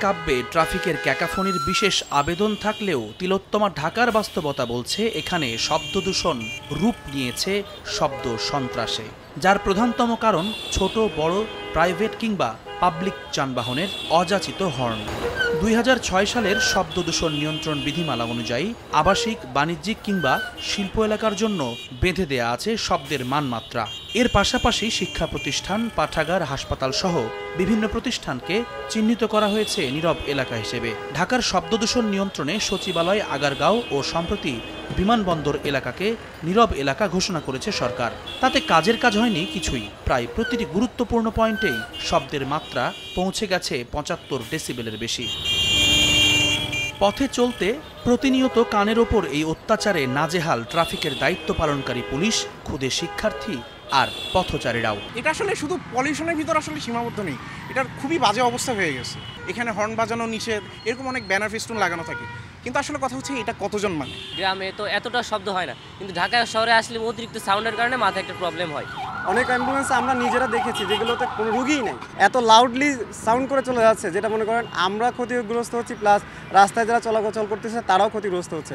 কাব্যে ট্রাফিকের ক্যাকাফোনির বিশেষ আবেদন থাকলেও তিলোত্তমা ঢাকার বাস্তবতা বলছে এখানে শব্দ দূষণ রূপ নিয়েছে শব্দ সন্ত্রাসে, যার প্রধানতম কারণ ছোট বড় প্রাইভেট কিংবা পাবলিক যানবাহনের অযাচিত হর্ন। ২০০৬ সালের শব্দ দূষণ নিয়ন্ত্রণ বিধিমালা অনুযায়ী আবাসিক, বাণিজ্যিক কিংবা শিল্প এলাকার জন্য বেঁধে দেয়া আছে শব্দের মানমাত্রা। এর পাশাপাশি শিক্ষা প্রতিষ্ঠান, পাঠাগার, হাসপাতাল সহ বিভিন্ন প্রতিষ্ঠানকে চিহ্নিত করা হয়েছে নীরব এলাকা হিসেবে। ঢাকার শব্দ দূষণ নিয়ন্ত্রণে সচিবালয়, আগারগাঁও ও সম্প্রতি বিমানবন্দর এলাকাকে নীরব এলাকা ঘোষণা করেছে সরকার। তাতে কাজের কাজ হয়নি কিছুই। প্রায় প্রতিটি গুরুত্বপূর্ণ পয়েন্টেই শব্দের মাত্রা পৌঁছে গেছে ৭৫ ডেসিবেলের বেশি। পথে চলতে প্রতিনিয়ত কানের ওপর এই অত্যাচারে নাজেহাল ট্রাফিকের দায়িত্ব পালনকারী পুলিশ, খুদে শিক্ষার্থী আর পথচারীরাও। এটা আসলে শুধু পলিউশনের ভিতর আসলে সীমাবদ্ধ নেই, এটার খুবই বাজে অবস্থা হয়ে গেছে। এখানে হর্ন বাজানো নিষেধ, এরকম অনেক ব্যানার ফেস্টুন লাগানো থাকে, কিন্তু আসলে কথা হচ্ছে এটা কতজন মানে। গ্রামে তো এতটা শব্দ হয় না, কিন্তু ঢাকা শহরে আসলে অতিরিক্ত সাউন্ডের কারণে মাথায় একটা প্রবলেম হয়। অনেক অ্যাম্বুলেন্স আমরা নিজেরা দেখেছি যেগুলোতে কোনো রুগীই নেই, এত লাউডলি সাউন্ড করে চলে যাচ্ছে, যেটা মনে করেন আমরা ক্ষতিগ্রস্ত হচ্ছি, প্লাস রাস্তায় যারা চলাচল করতেছে তারাও ক্ষতিগ্রস্ত হচ্ছে।